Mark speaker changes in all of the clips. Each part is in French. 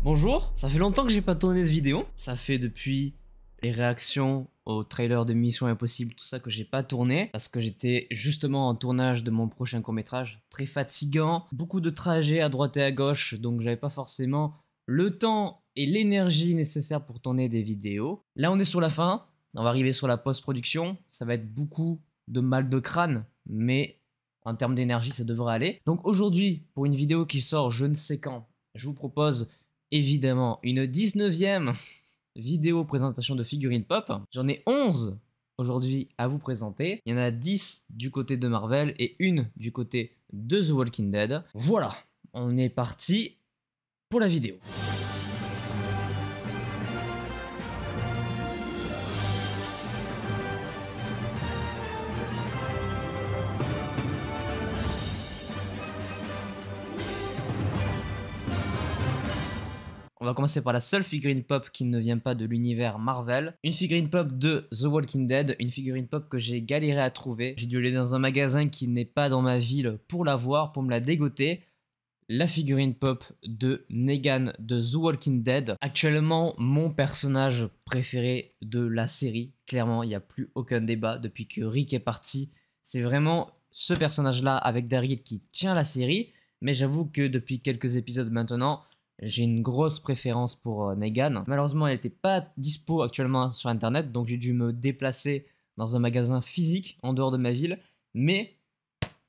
Speaker 1: Bonjour, ça fait longtemps que j'ai pas tourné de vidéo. Ça fait depuis les réactions au trailer de Mission Impossible, tout ça que j'ai pas tourné parce que j'étais justement en tournage de mon prochain court-métrage, très fatigant, beaucoup de trajets à droite et à gauche, donc j'avais pas forcément le temps et l'énergie nécessaire pour tourner des vidéos. Là, on est sur la fin, on va arriver sur la post-production, ça va être beaucoup de mal de crâne, mais en termes d'énergie, ça devrait aller. Donc aujourd'hui, pour une vidéo qui sort je ne sais quand, je vous propose évidemment une 19e vidéo présentation de figurines pop. J'en ai 11 aujourd'hui à vous présenter. Il y en a 10 du côté de Marvel et une du côté de The Walking Dead. Voilà, on est parti pour la vidéo. On va commencer par la seule figurine pop qui ne vient pas de l'univers Marvel. Une figurine pop de The Walking Dead, une figurine pop que j'ai galéré à trouver. J'ai dû aller dans un magasin qui n'est pas dans ma ville pour la voir, pour me la dégoter. La figurine pop de Negan de The Walking Dead. Actuellement, mon personnage préféré de la série. Clairement, il n'y a plus aucun débat depuis que Rick est parti. C'est vraiment ce personnage-là avec Daryl qui tient la série. Mais j'avoue que depuis quelques épisodes maintenant, j'ai une grosse préférence pour Negan. Malheureusement, elle n'était pas dispo actuellement sur internet, donc j'ai dû me déplacer dans un magasin physique en dehors de ma ville. Mais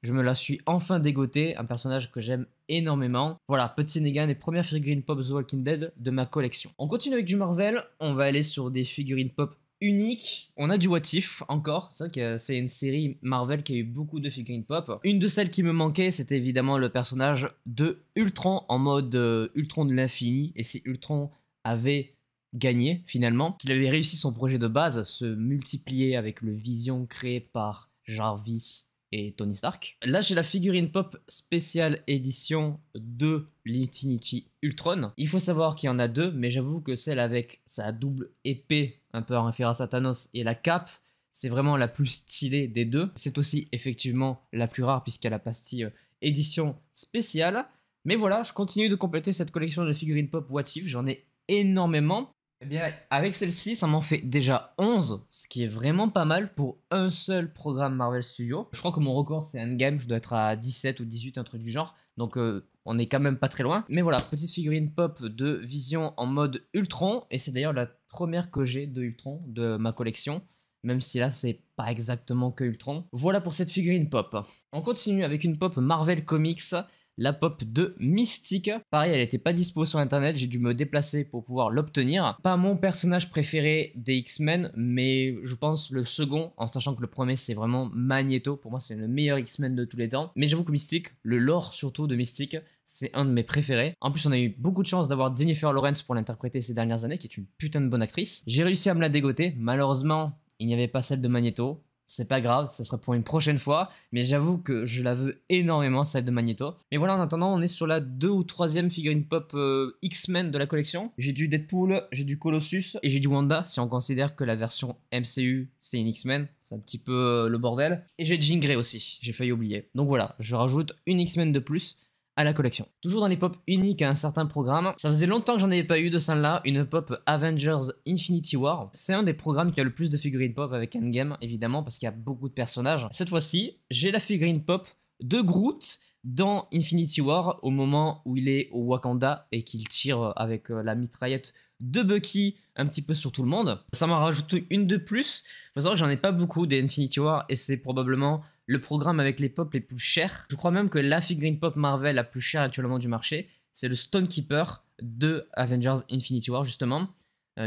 Speaker 1: je me la suis enfin dégoté, un personnage que j'aime énormément. Voilà, petit Negan et première figurine pop The Walking Dead de ma collection. On continue avec du Marvel, on va aller sur des figurines pop uniques. On a du What If encore, c'est vrai que c'est une série Marvel qui a eu beaucoup de figurines pop. Une de celles qui me manquait, c'était évidemment le personnage de Ultron en mode Ultron de l'infini. Et si Ultron avait gagné finalement, qu'il avait réussi son projet de base, se multiplier avec le Vision créé par Jarvis et Tony Stark. Là, j'ai la figurine pop spéciale édition de l'Infinity Ultron. Il faut savoir qu'il y en a deux, mais j'avoue que celle avec sa double épée, un peu en référence à Thanos, et la cape, c'est vraiment la plus stylée des deux. C'est aussi effectivement la plus rare puisqu'elle a la pastille édition spéciale. Mais voilà, je continue de compléter cette collection de figurines pop What If. J'en ai énormément. Eh bien, avec celle-ci, ça m'en fait déjà 11, ce qui est vraiment pas mal pour un seul programme Marvel Studios. Je crois que mon record, c'est Endgame, je dois être à 17 ou 18, un truc du genre. Donc, on est quand même pas très loin. Mais voilà, petite figurine pop de Vision en mode Ultron. Et c'est d'ailleurs la première que j'ai de Ultron, de ma collection. Même si là, c'est pas exactement que Ultron. Voilà pour cette figurine pop. On continue avec une pop Marvel Comics. La pop de Mystique. Pareil, elle n'était pas dispo sur internet, j'ai dû me déplacer pour pouvoir l'obtenir. Pas mon personnage préféré des X-Men, mais je pense le second, en sachant que le premier c'est vraiment Magneto. Pour moi, c'est le meilleur X-Men de tous les temps. Mais j'avoue que Mystique, le lore surtout de Mystique, c'est un de mes préférés. En plus, on a eu beaucoup de chance d'avoir Jennifer Lawrence pour l'interpréter ces dernières années, qui est une putain de bonne actrice. J'ai réussi à me la dégoter. Malheureusement, il n'y avait pas celle de Magneto. C'est pas grave, ça sera pour une prochaine fois, mais j'avoue que je la veux énormément, celle de Magneto. Mais voilà, en attendant, on est sur la 2 ou 3e figurine pop X-Men de la collection. J'ai du Deadpool, j'ai du Colossus et j'ai du Wanda, si on considère que la version MCU, c'est une X-Men. C'est un petit peu le bordel. Et j'ai Jean Grey aussi, j'ai failli oublier. Donc voilà, je rajoute une X-Men de plus à la collection. Toujours dans les pop uniques à un certain programme. Ça faisait longtemps que j'en avais pas eu de celle-là, une pop Avengers Infinity War. C'est un des programmes qui a le plus de figurines pop avec Endgame, évidemment, parce qu'il y a beaucoup de personnages. Cette fois-ci, j'ai la figurine pop de Groot dans Infinity War, au moment où il est au Wakanda et qu'il tire avec la mitraillette de Bucky un petit peu sur tout le monde. Ça m'en rajoute une de plus. Faut savoir que j'en ai pas beaucoup des Infinity War et c'est probablement le programme avec les pop les plus chers. Je crois même que la figurine pop Marvel la plus chère actuellement du marché, c'est le Stonekeeper de Avengers Infinity War justement,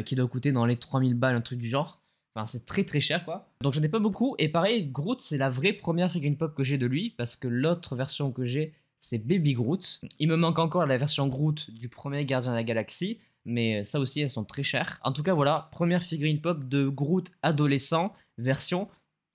Speaker 1: qui doit coûter dans les 3000 balles, un truc du genre. Enfin, c'est très très cher quoi. Donc j'en ai pas beaucoup. Et pareil, Groot, c'est la vraie première figurine pop que j'ai de lui, parce que l'autre version que j'ai, c'est Baby Groot. Il me manque encore la version Groot du premier Gardien de la Galaxie, mais ça aussi, elles sont très chères. En tout cas, voilà, première figurine pop de Groot adolescent, version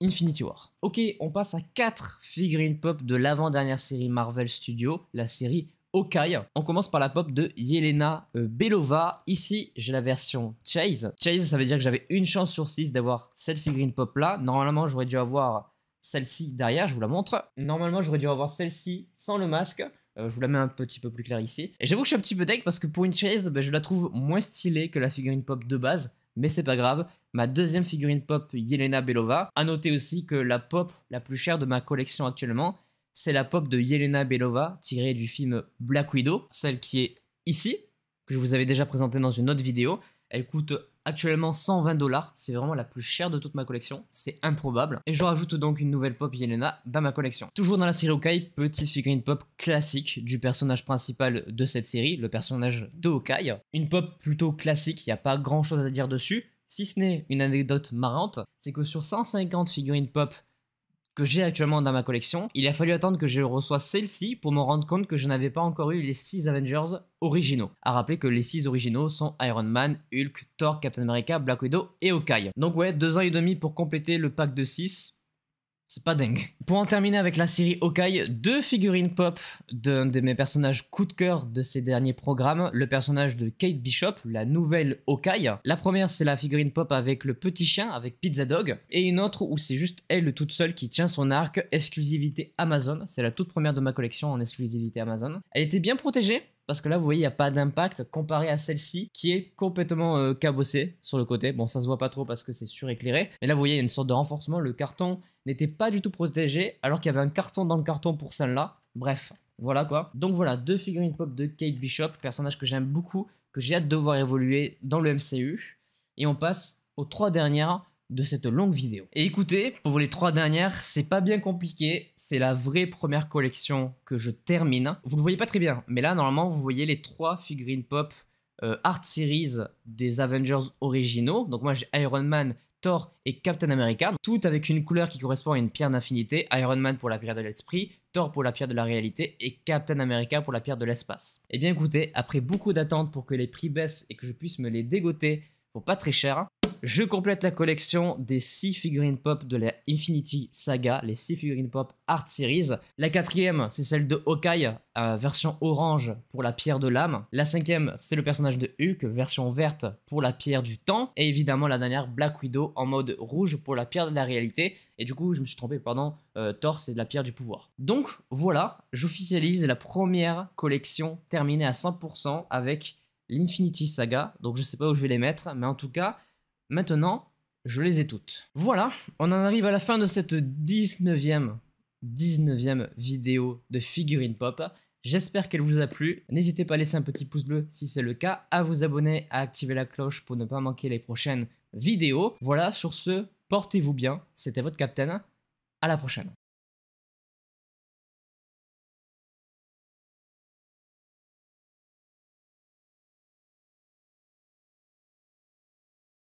Speaker 1: Infinity War. Ok, on passe à 4 figurines pop de l'avant-dernière série Marvel Studios, la série Hawkeye. On commence par la pop de Yelena Belova. Ici, j'ai la version Chase. Chase, ça veut dire que j'avais une chance sur 6 d'avoir cette figurine pop là. Normalement, j'aurais dû avoir celle-ci derrière, je vous la montre. Normalement, j'aurais dû avoir celle-ci sans le masque. Je vous la mets un petit peu plus claire ici. Et j'avoue que je suis un petit peu deg parce que pour une chaise, je la trouve moins stylée que la figurine pop de base. Mais c'est pas grave. Ma deuxième figurine pop, Yelena Belova. A noter aussi que la pop la plus chère de ma collection actuellement, c'est la pop de Yelena Belova, tirée du film Black Widow. Celle qui est ici, que je vous avais déjà présentée dans une autre vidéo. Elle coûte actuellement 120 $. C'est vraiment la plus chère de toute ma collection. C'est improbable. Et je rajoute donc une nouvelle pop Yelena dans ma collection. Toujours dans la série Hawkeye, petite figurine pop classique du personnage principal de cette série, le personnage de Hawkeye. Une pop plutôt classique, il n'y a pas grand chose à dire dessus. Si ce n'est une anecdote marrante, c'est que sur 150 figurines pop que j'ai actuellement dans ma collection, il a fallu attendre que je reçoive celle-ci pour me rendre compte que je n'avais pas encore eu les 6 Avengers originaux. À rappeler que les 6 originaux sont Iron Man, Hulk, Thor, Captain America, Black Widow et Hawkeye. Donc ouais, 2 ans et demi pour compléter le pack de 6. C'est pas dingue. Pour en terminer avec la série Hawkeye, 2 figurines pop d'un de mes personnages coup de cœur de ces derniers programmes, le personnage de Kate Bishop, la nouvelle Hawkeye. La première, c'est la figurine pop avec le petit chien, avec Pizza Dog, et une autre où c'est juste elle toute seule qui tient son arc, exclusivité Amazon. C'est la toute première de ma collection en exclusivité Amazon. Elle était bien protégée, parce que là, vous voyez, il n'y a pas d'impact comparé à celle-ci qui est complètement cabossée sur le côté. Bon, ça se voit pas trop parce que c'est suréclairé. Mais là, vous voyez, il y a une sorte de renforcement. Le carton n'était pas du tout protégé alors qu'il y avait un carton dans le carton pour celle-là. Bref, voilà quoi. Donc voilà, 2 figurines pop de Kate Bishop, personnage que j'aime beaucoup, que j'ai hâte de voir évoluer dans le MCU. Et on passe aux 3 dernières de cette longue vidéo. Et écoutez, pour les 3 dernières, c'est pas bien compliqué, c'est la vraie première collection que je termine. Vous le voyez pas très bien, mais là normalement vous voyez les 3 figurines pop Art Series des Avengers originaux. Donc moi j'ai Iron Man, Thor et Captain America, tout avec une couleur qui correspond à une pierre d'infinité, Iron Man pour la pierre de l'esprit, Thor pour la pierre de la réalité et Captain America pour la pierre de l'espace. Et bien écoutez, après beaucoup d'attentes pour que les prix baissent et que je puisse me les dégoter pour pas très cher, je complète la collection des 6 figurines pop de la Infinity Saga, les 6 figurines pop Art Series. La 4e, c'est celle de Hawkeye, version orange pour la pierre de l'âme. La 5e, c'est le personnage de Hulk, version verte pour la pierre du temps. Et évidemment, la dernière, Black Widow, en mode rouge pour la pierre de la réalité. Et du coup, je me suis trompé, pardon, Thor, c'est de la pierre du pouvoir. Donc voilà, j'officialise la première collection terminée à 100% avec l'Infinity Saga. Donc je sais pas où je vais les mettre, mais en tout cas, maintenant, je les ai toutes. Voilà, on en arrive à la fin de cette 19e vidéo de figurines pop. J'espère qu'elle vous a plu. N'hésitez pas à laisser un petit pouce bleu si c'est le cas, à vous abonner, à activer la cloche pour ne pas manquer les prochaines vidéos. Voilà, sur ce, portez-vous bien. C'était votre Captain. À la prochaine.